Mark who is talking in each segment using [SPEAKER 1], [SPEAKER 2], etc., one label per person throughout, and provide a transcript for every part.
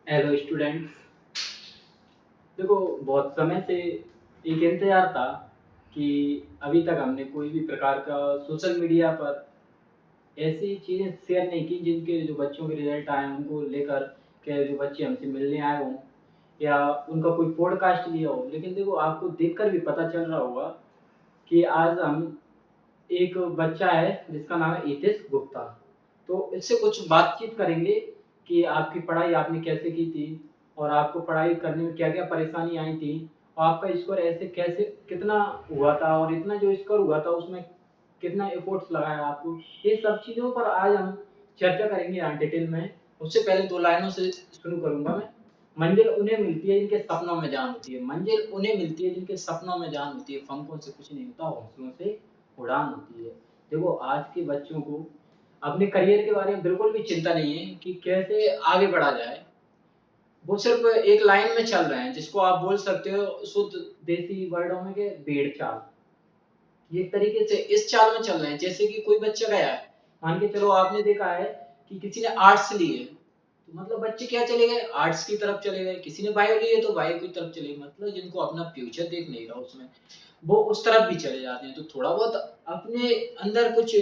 [SPEAKER 1] Hello students. देखो, बहुत समय से एक इंतज़ार था कि अभी तक हमने कोई भी प्रकार का सोशल मीडिया पर ऐसी चीज़ें शेयर नहीं की जिनके जो बच्चों के रिज़ल्ट आए हैं उनको लेकर के जो बच्चे हमसे मिलने आए हों या उनका कोई पॉडकास्ट लिया हो। लेकिन देखो, आपको देखकर भी पता चल रहा होगा कि आज हम एक बच्चा है जिसका नाम है हितेश गुप्ता। तो इससे कुछ बातचीत करेंगे कि आपकी पढ़ाई आपने कैसे की थी और आपको पढ़ाई करने में क्या-क्या परेशानी आई थी और आपका स्कोर ऐसे कैसे कितना हुआ था और इतना जो स्कोर हुआ था उसमें कितना एफर्ट्स लगाया आपको। ये सब चीज़ों पर आज हम चर्चा करेंगे यहाँ डिटेल में। उससे पहले 2 लाइनों से शुरू करूँगा मैं। मंजिल उन्हें मिलती है जिनके सपनों में जान होती है। मंजिल उन्हें मिलती है जिनके सपनों में जान होती है। फंकों से कुछ नहीं होता, हौसलों से उड़ान होती है। देखो, आज के बच्चों को अपने करियर के बारे में बिल्कुल भी चिंता नहीं है कि कैसे आगे बढ़ा जाए। वो सिर्फ़ एक लाइन में चल रहे हैं जिसको आप बोल सकते हो शुद्ध देसी वर्डों में कि भेड़ चाल। ये एक तरीके से इस चाल में चल रहे हैं जैसे कि कोई बच्चा गया है, मान के चलो आपने देखा है कि किसी ने आर्ट्स ली है, तो मतलब बच्चे क्या चले गए आर्ट्स की तरफ चले गए, किसी ने बायो ली है तो बायो की तरफ चले गए। मतलब जिनको अपना फ्यूचर देख नहीं रहा उसमें, वो उस तरफ भी चले जाते हैं। तो थोड़ा बहुत अपने अंदर कुछ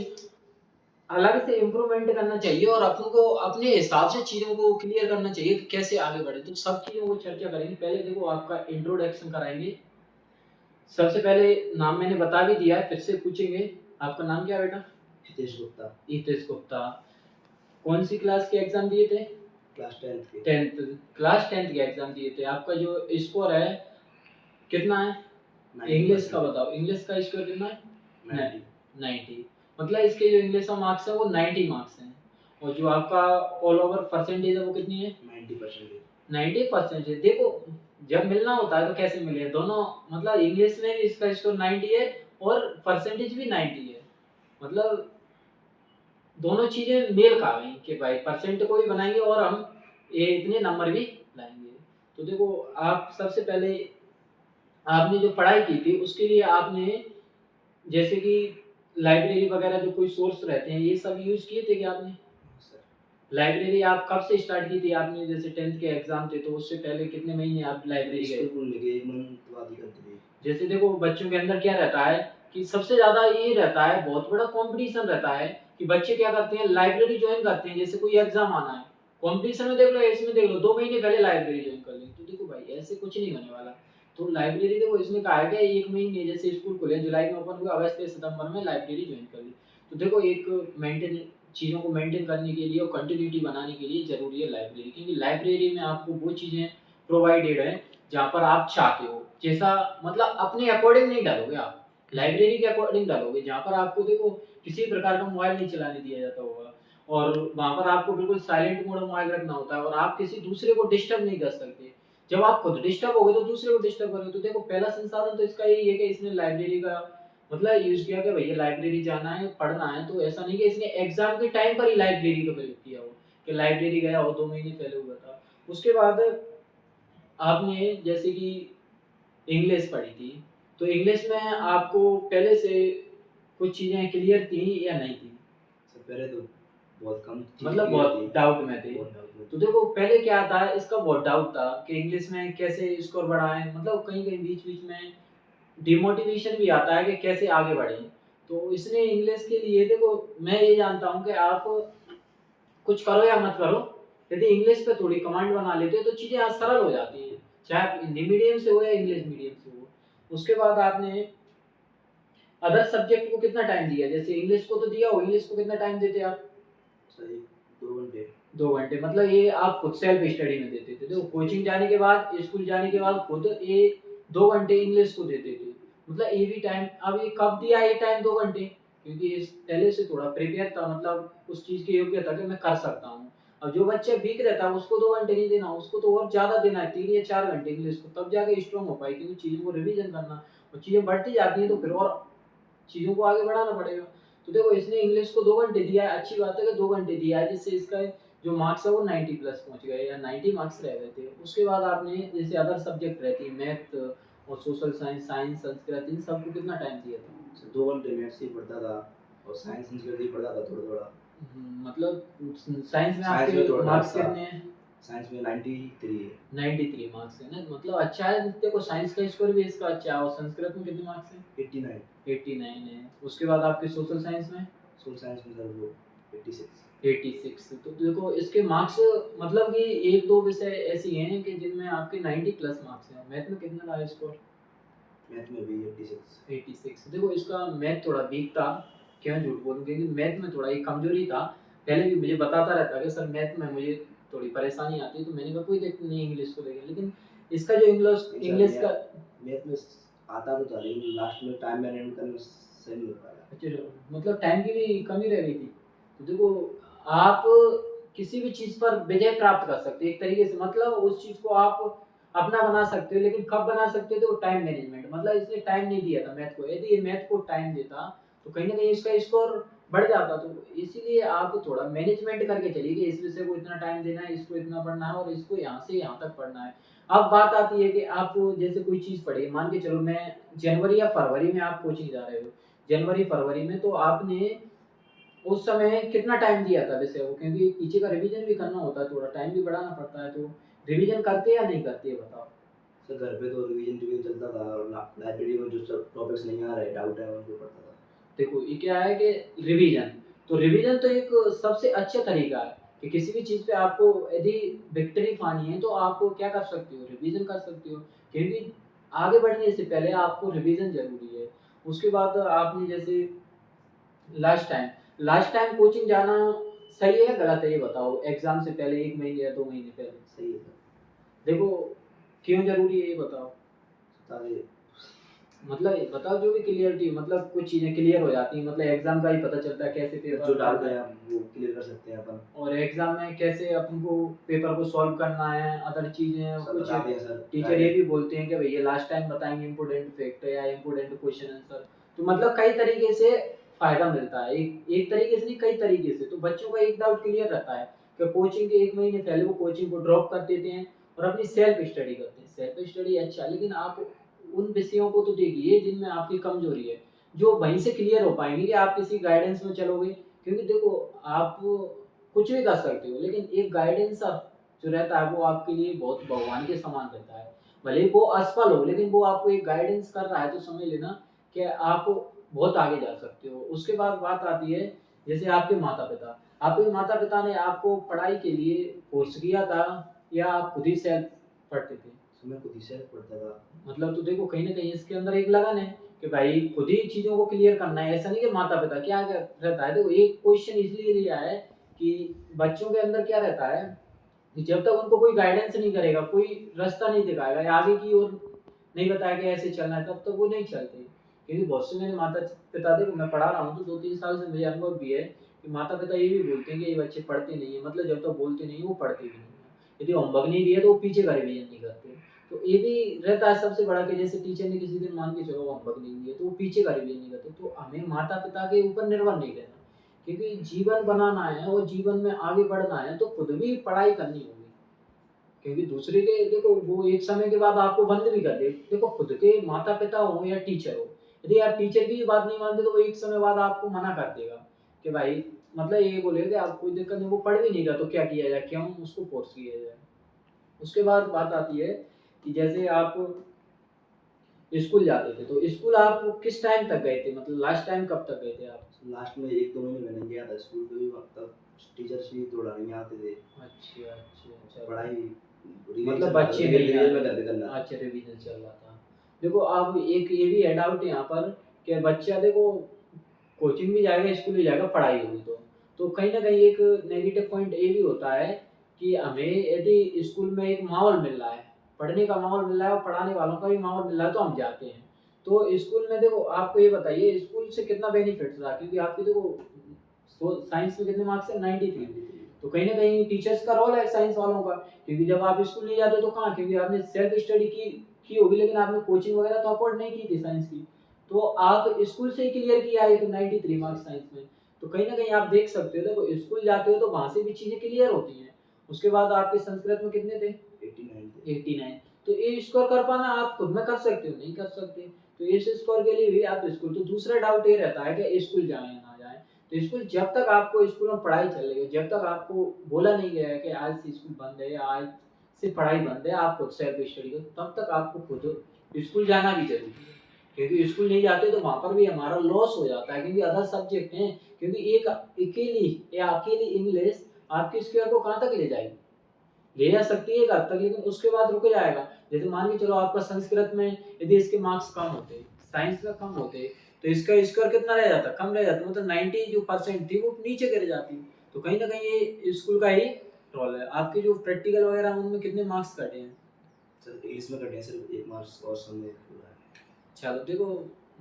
[SPEAKER 1] अलग से इम्प्रूवमेंट करना चाहिए और अपन को अपने हिसाब से चीज़ों को क्लियर करना चाहिए कि कैसे आगे बढ़े। तो सब चीज़ों को चर्चा करेंगे। पहले देखो, आपका इंट्रोडक्शन कराएँगे। सबसे पहले नाम मैंने बता भी दिया है, फिर से पूछेंगे। आपका नाम क्या है बेटा?
[SPEAKER 2] हितेश गुप्ता।
[SPEAKER 1] हितेश गुप्ता। कौन-सी क्लास के एग्ज़ाम दिए थे?
[SPEAKER 2] क्लास 10th के।
[SPEAKER 1] 10th क्लास 10th के एग्ज़ाम दिए थे। आपका जो स्कोर है, कितना है? इंग्लिश का बताओ, इंग्लिश का स्कोर कितना है?
[SPEAKER 2] 90।
[SPEAKER 1] 90। मतलब इसके जो इंग्लिश का मार्क्स है वो 90 मार्क्स हैं और जो आपका ऑल ओवर परसेंटेज है वो कितनी है?
[SPEAKER 2] 90%।
[SPEAKER 1] 90% देखो, जब मिलना होता है तो कैसे मिले दोनों। मतलब इंग्लिश में भी इसका स्कोर 90 है और परसेंटेज भी 90 है। मतलब दोनों चीज़ें मेल खा गई कि भाई परसेंट को भी बनाएँगे और हम ये इतने नंबर भी लाएँगे। तो देखो, आप सबसे पहले आपने जो पढ़ाई की थी उसके लिए आपने जैसे कि लाइब्रेरी वगैरह जो कोई सोर्स रहते हैं, ये सब यूज़ किए थे क्या आपने?
[SPEAKER 2] सर,
[SPEAKER 1] लाइब्रेरी आप कब से स्टार्ट की थी आपने? जैसे 10th के एग्ज़ाम थे, तो उससे पहले कितने महीने आप लाइब्रेरी गए?
[SPEAKER 2] स्कूल खुलने के 1 मंथ बाद ही करते थे।
[SPEAKER 1] जैसे देखो, बच्चों के अंदर क्या रहता है कि सबसे ज़्यादा ये रहता है, बहुत बड़ा कॉम्पिटिशन रहता है कि बच्चे क्या करते हैं, लाइब्रेरी जॉइन करते हैं। जैसे कोई एग्ज़ाम आना है, कॉम्पिटिशन में देख लो या इसमें देख लो, 2 महीने पहले लाइब्रेरी जॉइन कर ली। तो देखो भाई, ऐसे कुछ नहीं होने वाला। तो लाइब्रेरी देखो, इसमें कहा है कि 1 महीने जैसे स्कूल खुले, जुलाई में ओपन हुआ, अगस्त या सितंबर में लाइब्रेरी जॉइन कर ली। तो देखो, एक मेंटेन चीज़ों को मेंटेन करने के लिए और कंटिन्यूटी बनाने के लिए ज़रूरी है लाइब्रेरी, क्योंकि लाइब्रेरी में आपको वो चीज़ें प्रोवाइडेड हैं जहाँ पर आप चाहते हो। जैसा मतलब अपने अकॉर्डिंग नहीं डालोगे आप, लाइब्रेरी के अकॉर्डिंग डालोगे, जहाँ पर आपको देखो किसी प्रकार का मोबाइल नहीं चलाने दिया जाता होगा और वहाँ पर आपको बिल्कुल साइलेंट मोड में मोबाइल रखना होता है और आप किसी दूसरे को डिस्टर्ब नहीं कर सकते। जब आप खुद डिस्टर्ब होगे तो दूसरे को डिस्टर्ब करोगे। तो देखो, पहला संसाधन तो इसका यही है कि इसने लाइब्रेरी का मतलब यूज़ किया कि भैया लाइब्रेरी जाना है, पढ़ना है। तो ऐसा नहीं कि इसने एग्ज़ाम के टाइम पर ही लाइब्रेरी का प्रयोग किया हो, कि लाइब्रेरी गया हो 2 महीने पहले हुआ था। उसके बाद आपने जैसे कि इंग्लिश पढ़ी थी, तो इंग्लिश में आपको पहले से कुछ चीज़ें क्लियर थी या नहीं थी?
[SPEAKER 2] सर पहले तो बहुत कम चीज़ें
[SPEAKER 1] मतलब
[SPEAKER 2] क्लियर
[SPEAKER 1] बहुत
[SPEAKER 2] थी।
[SPEAKER 1] डाउट में थे।
[SPEAKER 2] बहुत डाउट में
[SPEAKER 1] तो
[SPEAKER 2] थी।
[SPEAKER 1] देखो, पहले क्या था, इसका बहुत डाउट था कि इंग्लिश में कैसे स्कोर बढ़ाएँ, मतलब कहीं-कहीं बीच-बीच में डिमोटिवेशन भी आता है कि कैसे आगे बढ़ें। तो इसने इंग्लिश के लिए देखो, मैं ये जानता हूँ कि आप कुछ करो या मत करो, यदि इंग्लिश पे थोड़ी कमांड बना लेते हो तो चीज़ें आज सरल हो जाती हैं, चाहे आप हिंदी मीडियम से हो या इंग्लिश मीडियम से हो। उसके बाद आपने अदर सब्जेक्ट को कितना टाइम दिया? जैसे इंग्लिश को तो दिया हो, इंग्लिश को कितना टाइम देते आप?
[SPEAKER 2] सर 2 घंटे।
[SPEAKER 1] 2 घंटे, मतलब ये आप खुद सेल्फ स्टडी में देते थे। देखो, कोचिंग जाने के बाद, स्कूल जाने के बाद खुद ये 2 घंटे इंग्लिश को देते थे। मतलब ये भी टाइम अब ये कब दिया ये टाइम 2 घंटे? क्योंकि इस पहले से थोड़ा प्रिपेयर था, मतलब उस चीज़ के योग्य था कि मैं कर सकता हूँ। अब जो बच्चा वीक रहता है उसको 2 घंटे नहीं देना, उसको तो और ज़्यादा देना है, 3 या 4 घंटे इंग्लिश को, तब जाके स्ट्रॉन्ग हो पाएगी। क्योंकि चीज़ों को रिवीजन करना और चीज़ें बढ़ती जाती हैं तो फिर और चीज़ों को आगे बढ़ाना पड़ेगा। तो देखो, इसने इंग्लिश को 2 घंटे दिया है, अच्छी बात है कि 2 घंटे दिया है, जिससे इसका जो मार्क्स है वो 90 प्लस पहुँच गए या 90 मार्क्स रह गए थे। उसके बाद आपने जैसे अदर सब्जेक्ट रहती है, मैथ और सोशल साइंस, साइंस, संस्कृत, इन सबको कितना टाइम दिया था?
[SPEAKER 2] सर 2 घंटे मैथ्स ही पढ़ता था और साइंस संस्कृत ही पढ़ता था थोड़ा-थोड़ा।
[SPEAKER 1] मतलब साइंस में
[SPEAKER 2] साइंस में
[SPEAKER 1] आपके
[SPEAKER 2] थोड़ा डाउट
[SPEAKER 1] मार्क्स
[SPEAKER 2] था।
[SPEAKER 1] कितने हैं?
[SPEAKER 2] साइंस में 93 है।
[SPEAKER 1] 93 मार्क्स है ना, मतलब अच्छा है। देखो साइंस का स्कोर भी इसका अच्छा है। और संस्कृत में कितने मार्क्स हैं?
[SPEAKER 2] 89।
[SPEAKER 1] 89 है। उसके बाद आपके सोशल साइंस में
[SPEAKER 2] सोशल साइंस में सर वो 86।
[SPEAKER 1] 86। तो देखो इसके मार्क्स, मतलब कि एक दो विषय ऐसी हैं कि जिनमें आपके 90 प्लस मार्क्स हैं। मैथ में कितना रहा स्कोर?
[SPEAKER 2] मैथ में भी 86।
[SPEAKER 1] 86। देखो इसका मैथ थोड़ा वीक था, क्या झूठ बोलूं, क्योंकि मैथ में थोड़ा एक कमजोरी था। पहले भी मुझे बताता रहता कि सर मैथ में मुझे थोड़ी परेशानी आती है, तो मैंने कहा कोई दिक्कत नहीं इंग्लिश को लेकर। लेकिन इसका जो इंग्लिश
[SPEAKER 2] नहीं सर,
[SPEAKER 1] इंग्लिश का
[SPEAKER 2] मैथ में आता तो था, लेकिन लास्ट में टाइम मैनेजमेंट करना सही नहीं हो पाया।
[SPEAKER 1] अच्छा, मतलब टाइम की भी कमी रह गई थी। तो देखो आप किसी भी चीज़ पर विजय प्राप्त कर सकते हैं एक तरीके से, मतलब उस चीज़ को आप अपना बना सकते हो। लेकिन कब बना सकते हो? तो टाइम मैनेजमेंट, मतलब इसने टाइम नहीं दिया था मैथ को। यदि ये मैथ को टाइम देता तो कहीं न कहीं इसका स्कोर बढ़ जाता। तो इसीलिए आप थोड़ा मैनेजमेंट करके चलिए कि इस विषय को इतना टाइम देना है, इसको इतना पढ़ना है और इसको यहाँ से यहाँ तक पढ़ना है। अब बात आती है कि आप जैसे कोई चीज़ पढ़ी, मान के चलो मैं जनवरी या फरवरी में आप कोचिंग जा रहे हो। जनवरी फरवरी में तो आपने उस समय कितना टाइम दिया था वैसे वो, क्योंकि पीछे का रिवीजन भी करना होता है, थोड़ा टाइम भी बढ़ाना पड़ता है। तो रिवीजन करते या नहीं करते ये बताओ?
[SPEAKER 2] सर घर पे तो रिवीजन चलता था, और लाइब्रेरी में जो सब टॉपिक्स नहीं आ रहे, डाउट है, उनको पढ़ता था।
[SPEAKER 1] देखो ये क्या है कि रिवीजन, तो रिवीजन तो एक सबसे अच्छा तरीका है कि किसी भी चीज़ पे आपको यदि विक्ट्री पानी है तो आप क्या कर सकते हो? रिवीजन कर सकते हो। क्योंकि आगे बढ़ने से पहले आपको रिवीजन ज़रूरी है। उसके बाद आपने जैसे लास्ट टाइम कोचिंग जाना सही है गलत है ये बताओ? एग्ज़ाम से पहले 1 महीने या 2 महीने पहले?
[SPEAKER 2] सही है सर।
[SPEAKER 1] देखो क्यों ज़रूरी है ये बताओ?
[SPEAKER 2] ताकि
[SPEAKER 1] मतलब ये बताओ, जो भी क्लियरिटी, मतलब कुछ चीज़ें क्लियर हो जाती हैं, मतलब एग्ज़ाम का ही पता चलता है कैसे पेपर
[SPEAKER 2] जो डाउट
[SPEAKER 1] पढ़ना
[SPEAKER 2] है
[SPEAKER 1] है।
[SPEAKER 2] हम वो क्लियर कर सकते हैं अपन।
[SPEAKER 1] और एग्ज़ाम में कैसे अपन को पेपर को सॉल्व करना है, अदर चीज़ें
[SPEAKER 2] सब
[SPEAKER 1] कुछ।
[SPEAKER 2] बताते हैं सर,
[SPEAKER 1] टीचर ये
[SPEAKER 2] गाइडेंस।
[SPEAKER 1] भी बोलते हैं कि भैया लास्ट टाइम बताएँगे इम्पोर्टेंट फैक्ट या इम्पोर्टेंट क्वेश्चन आंसर। तो मतलब कई तरीके से फ़ायदा मिलता है। एक एक तरीके से नहीं, कई तरीके से। तो बच्चों का एक डाउट क्लियर रहता है कि कोचिंग के 1 महीने पहले वो कोचिंग को ड्रॉप कर देते हैं और अपनी सेल्फ स्टडी करते हैं। सेल्फ स्टडी अच्छा है, लेकिन आप उन विषयों को तो देखिए जिनमें आपकी कमज़ोरी है, जो वहीं से क्लियर हो पाएँगी कि आप किसी गाइडेंस में चलोगे। क्योंकि देखो आप कुछ भी कर सकते हो, लेकिन एक गाइडेंस जो रहता है वो आपके लिए बहुत भगवान के समान रहता है। भले ही वो असफल हो, लेकिन वो आपको एक गाइडेंस कर रहा है तो समझ लेना कि आप बहुत आगे जा सकते हो। उसके बाद बात आती है जैसे आपके माता-पिता ने आपको पढ़ाई के लिए फ़ोर्स किया था या आप खुद ही सेल्फ पढ़ते थे?
[SPEAKER 2] तो मैं खुद ही सेल्फ पढ़ता था।
[SPEAKER 1] मतलब तो देखो कहीं न कहीं इसके अंदर एक लगन है कि भाई खुद ही चीज़ों को क्लियर करना है। ऐसा नहीं कि माता-पिता क्या रहता है, देखो एक क्वेश्चन इसलिए लिया है कि बच्चों के अंदर क्या रहता है कि जब तक उनको कोई गाइडेंस नहीं करेगा, कोई रास्ता नहीं दिखाएगा या आगे की ओर नहीं बताया कि ऐसे चलना है, तब तक वो नहीं चलते। क्योंकि बहुत से मेरे माता-पिता, देखो मैं पढ़ा रहा हूँ तो 2-3 साल से मुझे अनुभव भी है कि माता-पिता ये भी बोलते हैं कि ये बच्चे पढ़ते नहीं हैं, मतलब जब तक बोलते नहीं हैं वो पढ़ते भी नहीं हैं। यदि होमवर्क नहीं दिया तो वो पीछे का रिवीजन नहीं करते। तो ये भी रहता है सबसे बड़ा कि जैसे टीचर ने किसी दिन मान के चलो होमवर्क नहीं दिया तो वो पीछे का रिवीजन नहीं करते। तो हमें माता-पिता के ऊपर निर्भर नहीं रहना, क्योंकि जीवन बनाना है और जीवन में आगे बढ़ना है तो खुद भी पढ़ाई करनी होगी। क्योंकि दूसरे के देखो वो एक समय के बाद आपको बंद भी कर दे। देखो खुद के माता-पिता हो या टीचर हो, यदि आप टीचर की बात नहीं मानते तो वो एक समय बाद आपको मना कर देगा कि भाई, मतलब ये बोलेगा कि आप कोई दिक्कत नहीं, वो पढ़ भी नहीं रहा तो क्या किया जाए, क्यों उसको फ़ोर्स किया जाए। उसके बाद बात आती है कि जैसे आप स्कूल जाते थे, तो स्कूल आप किस टाइम तक गए थे? मतलब लास्ट टाइम कब तक गए थे आप?
[SPEAKER 2] लास्ट में 1-2 महीने मैंने गया था स्कूल पे भी, तब टीचर्स भी थोड़ा नहीं आते थे।
[SPEAKER 1] अच्छा, अच्छा, चलो।
[SPEAKER 2] पढ़ाई रिवीजन
[SPEAKER 1] मतलब
[SPEAKER 2] चल रहा था,
[SPEAKER 1] बच्चे नहीं आ
[SPEAKER 2] रिवीजन में
[SPEAKER 1] रहे।
[SPEAKER 2] घर पे करना।
[SPEAKER 1] अच्छा, रिवीजन चल रहा था। देखो अब एक ये भी है डाउट यहाँ पर कि बच्चा देखो कोचिंग भी जाएगा, स्कूल भी जाएगा, पढ़ाई होगी तो। तो कहीं न कहीं एक नेगेटिव पॉइंट ये भी होता है कि हमें यदि स्कूल में एक माहौल मिल रहा है, पढ़ने का माहौल मिल रहा है और पढ़ाने वालों का भी माहौल मिल रहा है तो हम जाते हैं। तो स्कूल में देखो आपको ये बताइए स्कूल से कितना बेनिफिट रहा? क्योंकि आपके देखो साइंस में कितने मार्क्स हैं? 93।
[SPEAKER 2] 93।
[SPEAKER 1] तो कहीं न कहीं टीचर्स का रोल है साइंस वालों का, क्योंकि जब आप स्कूल नहीं जाते तो कहाँ? क्योंकि आपने सेल्फ स्टडी की होगी, लेकिन आपने कोचिंग वगैरह तो अफोर्ड नहीं की थी साइंस की। तो आप स्कूल से ही क्लियर किया है तो 93 मार्क्स साइंस में। तो कहीं न कहीं आप देख सकते हो, देखो स्कूल जाते हो तो वहाँ से भी चीज़ें क्लियर होती हैं। उसके बाद आपके संस्कृत में कितने थे?
[SPEAKER 2] 89 थे।
[SPEAKER 1] 89। तो ये स्कोर कर पाना आप खुद में कर सकते हो, नहीं कर सकते। तो इस स्कोर के लिए भी आप स्कूल, तो दूसरा डाउट ये रहता है कि स्कूल जाएँ या ना जाएँ। तो स्कूल जब तक आपको स्कूल में पढ़ाई चल रही है, जब तक आपको बोला नहीं गया है कि आज से स्कूल बंद है या आज से पढ़ाई बंद है, आप खुद सेल्फ स्टडी करो, तब तक आपको खुद स्कूल जाना भी ज़रूरी है। क्योंकि स्कूल नहीं जाते तो वहाँ पर भी हमारा लॉस हो जाता है, क्योंकि अदर सब्जेक्ट हैं, क्योंकि एक अकेली इंग्लिश आपके स्क्वायर को कहाँ तक ले जाएगी? ले जा सकती है एक हद तक, लेकिन उसके बाद रुक जाएगा। जैसे मान के चलो आपका संस्कृत में यदि इसके मार्क्स कम होते, साइंस में कम होते, तो इसका स्कोर कितना रह जाता? कम रह जाता, मतलब 90 जो परसेंट थी वो नीचे गिर जाती। तो कहीं न कहीं ये स्कूल का ही रोल है। आपके जो प्रैक्टिकल वगैरह हैं उनमें कितने मार्क्स कटे हैं?
[SPEAKER 2] सर इंग्लिश में कटे हैं सिर्फ 1 मार्क्स और सब में पूरा है।
[SPEAKER 1] चलो देखो,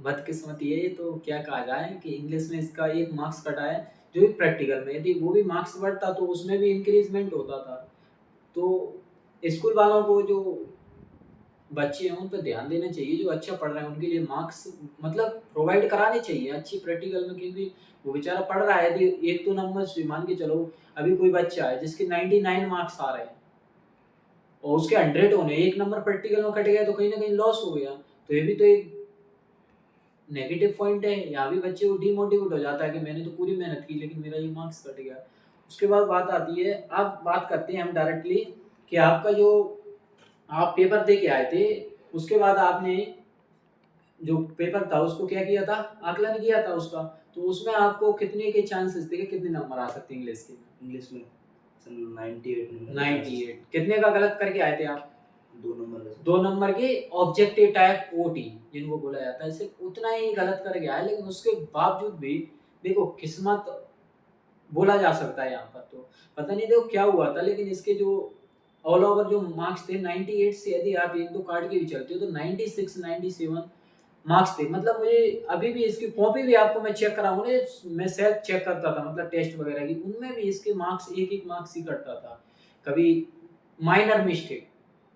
[SPEAKER 1] बदकिस्मती है ये, तो क्या कहा जाए कि इंग्लिश में इसका 1 मार्क्स कटा है, जो भी प्रैक्टिकल में, यदि वो भी मार्क्स बढ़ता तो उसमें भी इंक्रीज़मेंट होता था। तो स्कूल वालों को जो बच्चे हैं उन पे ध्यान देना चाहिए, जो अच्छा पढ़ रहे हैं उनके लिए मार्क्स मतलब प्रोवाइड कराने चाहिए अच्छी प्रैक्टिकल में, क्योंकि वो बेचारा पढ़ रहा है, यदि 1-2 नंबर से मान के चलो, अभी कोई बच्चा है जिसके 99 मार्क्स आ रहे हैं और उसके 100 होने, 1 नंबर प्रैक्टिकल में कट गया तो कहीं न कहीं लॉस हो गया। तो ये भी तो एक नेगेटिव पॉइंट है, यहाँ भी बच्चे को डिमोटिवेट हो जाता है कि मैंने तो पूरी मेहनत की लेकिन मेरा ये मार्क्स कट गया। उसके बाद बात आती है, अब बात करते हैं हम डायरेक्टली कि आपका जो आप पेपर दे के आए थे, उसके बाद आपने जो पेपर था उसको क्या किया था? आकलन किया था उसका। तो उसमें आपको कितने के चांसेस थे कि कितने नंबर आ सकते हैं इंग्लिश के?
[SPEAKER 2] इंग्लिश में सर 98 नंबर के
[SPEAKER 1] 98।
[SPEAKER 2] चांसेस
[SPEAKER 1] कितने का गलत करके आए थे आप?
[SPEAKER 2] थे। 2 नंबर का सर।
[SPEAKER 1] 2 नंबर के ऑब्जेक्टिव टाइप ओटी जिनको बोला जाता है, सिर्फ उतना ही गलत करके आए, लेकिन उसके बावजूद भी देखो किस्मत बोला जा सकता है यहाँ पर। तो पता नहीं देखो क्या हुआ था, लेकिन इसके जो ऑल ओवर जो मार्क्स थे 98 से यदि आप 1-2 काट के भी चलते हो तो 96 97 मार्क्स थे। मतलब मुझे अभी भी इसकी कॉपी भी आपको मैं चेक कराऊँगा ना, मैं सेल्फ चेक करता था मतलब टेस्ट वगैरह की, उनमें भी इसके मार्क्स 1-1 मार्क्स ही कटता था। कभी माइनर मिस्टेक,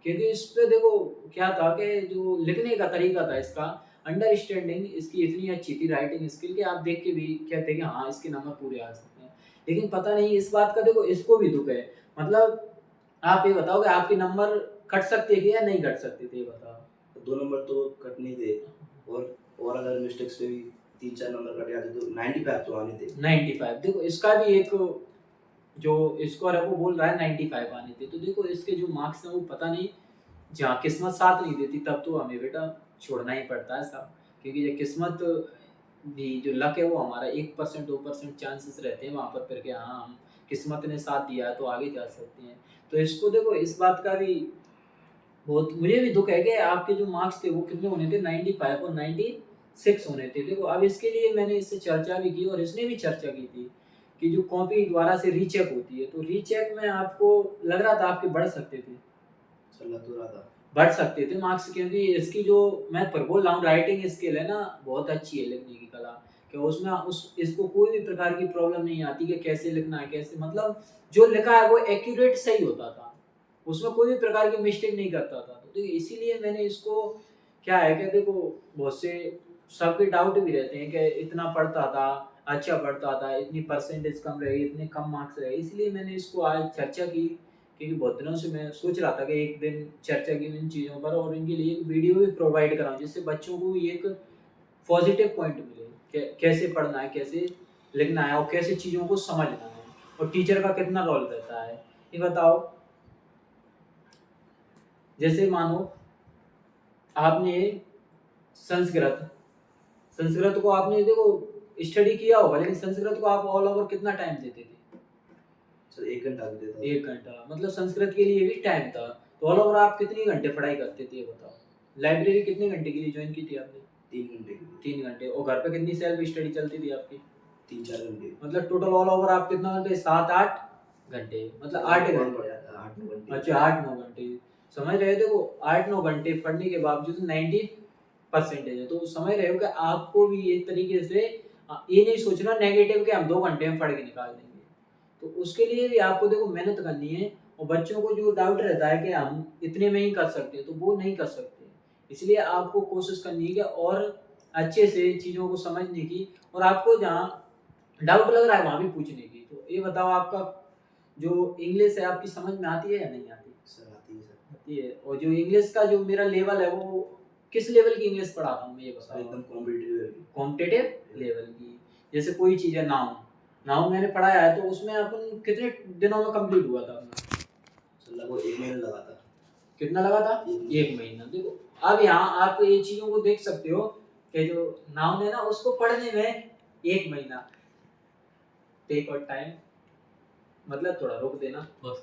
[SPEAKER 1] क्योंकि इस पे देखो क्या था कि जो लिखने का तरीका था इसका, अंडरस्टैंडिंग इसकी इतनी अच्छी थी, राइटिंग स्किल, कि आप देख के भी कहते कि हाँ, इसके नंबर पूरे आ सकते हैं। लेकिन पता नहीं इस बात का देखो इसको भी दुःख है। मतलब आप ये बताओ कि आपके नंबर कट सकते थे या नहीं कट सकते थे, ये बताओ?
[SPEAKER 2] 2 नंबर तो कटने थे और अगर मिस्टेक्स पे भी 3-4 नंबर कट जाते तो 95 तो आने थे।
[SPEAKER 1] 95 देखो इसका भी एक जो स्कोर है वो बोल रहा है 95 आने थे। तो देखो इसके जो मार्क्स हैं वो पता नहीं, जहाँ किस्मत साथ नहीं देती तब तो हमें बेटा छोड़ना ही पड़ता है सब। क्योंकि ये किस्मत भी जो लक है वो हमारा 1% 2% चांसेस रहते हैं वहाँ पर फिर के, हाँ, हम किस्मत ने साथ दिया है तो आगे जा सकते हैं। तो इसको देखो इस बात का भी बहुत मुझे भी दुःख है कि आपके जो मार्क्स थे वो कितने होने थे, 95 और 96 होने थे। देखो अब इसके लिए मैंने इससे चर्चा भी की और इसने भी चर्चा की थी कि जो कॉपी दोबारा से रीचेक होती है, तो रीचेक में आपको लग रहा था आपके बढ़ सकते थे।
[SPEAKER 2] सर लग तो रहा था।
[SPEAKER 1] बढ़ सकते थे मार्क्स, क्योंकि इसकी जो मैं पर बोल रहा हूँ राइटिंग स्किल है ना, बहुत अच्छी है लिखने की कला, कि उसमें उस इसको कोई भी प्रकार की प्रॉब्लम नहीं आती कि कैसे लिखना है, कैसे मतलब जो लिखा है वो एक्यूरेट सही होता था, उसमें कोई भी प्रकार की मिस्टेक नहीं करता था। तो देखिए इसीलिए मैंने इसको क्या है कि देखो बहुत से सबके डाउट भी रहते हैं कि इतना पढ़ता था, अच्छा पढ़ता था, इतनी परसेंटेज कम रही, इतने कम मार्क्स रहे, इसलिए मैंने इसको आज चर्चा की, क्योंकि बहुत दिनों से मैं सोच रहा था कि एक दिन चर्चा की इन चीज़ों पर और इनके लिए एक वीडियो भी प्रोवाइड कराऊँ, जिससे बच्चों को ये एक पॉजिटिव पॉइंट मिले कि कैसे पढ़ना है, कैसे लिखना है और कैसे चीज़ों को समझना है और टीचर का कितना रोल रहता है। ये बताओ, जैसे मानो आपने संस्कृत संस्कृत को आपने देखो स्टडी किया होगा, लेकिन संस्कृत को आप ऑल ओवर कितना टाइम देते थे?
[SPEAKER 2] सर 1 घंटा भी देता था।
[SPEAKER 1] 1 घंटा, मतलब संस्कृत के लिए भी टाइम था। तो ऑल ओवर आप कितनी घंटे पढ़ाई करते थे ये बताओ? लाइब्रेरी कितने घंटे के लिए जॉइन की थी आपने?
[SPEAKER 2] 3 घंटे के लिए।
[SPEAKER 1] 3 घंटे। और घर पे कितनी सेल्फ स्टडी चलती थी आपकी?
[SPEAKER 2] 3-4 घंटे।
[SPEAKER 1] मतलब टोटल ऑल ओवर आप कितना घंटे? 7-8 घंटे, मतलब 8
[SPEAKER 2] कौन
[SPEAKER 1] घंटे।
[SPEAKER 2] पड़ जाता है 8-9 घंटे।
[SPEAKER 1] अच्छा 8-9 घंटे। समझ रहे हो, देखो 8-9 घंटे पढ़ने के बावजूद 90 परसेंटेज है, तो समझ रहे हो कि आपको भी एक तरीके से ये नहीं सोचना नेगेटिव कि हम 2 घंटे में पढ़ के निकाल देंगे। तो उसके लिए भी आपको देखो मेहनत करनी है, और बच्चों को जो डाउट रहता है कि हम इतने में ही कर सकते हैं, तो वो नहीं कर सकते। इसलिए आपको कोशिश करनी है कि और अच्छे से चीज़ों को समझने की, और आपको जहाँ डाउट लग रहा है वहाँ भी पूछने की। तो ये बताओ आपका जो इंग्लिश है आपकी समझ में आती है या नहीं आती?
[SPEAKER 2] सर आती है सर।
[SPEAKER 1] आती है। और जो इंग्लिश का जो मेरा लेवल है वो किस लेवल की इंग्लिश पढ़ाता हूँ मैं, ये
[SPEAKER 2] सर
[SPEAKER 1] बताओ?
[SPEAKER 2] एकदम कॉम्पिटिटिव लेवल की।
[SPEAKER 1] कॉम्पिटिटिव लेवल की। जैसे कोई चीज़ है नाउन, नाउन मैंने पढ़ाया है तो उसमें अपन कितने दिनों में कंप्लीट हुआ था अपना?
[SPEAKER 2] लगभग 1 महीना लगा था।
[SPEAKER 1] कितना लगा था? 1 महीना। देखो अब यहाँ आप ये चीज़ों को देख सकते हो कि जो नाउन है ना उसको पढ़ने में 1 महीना, टेक और टाइम, मतलब थोड़ा रोक देना।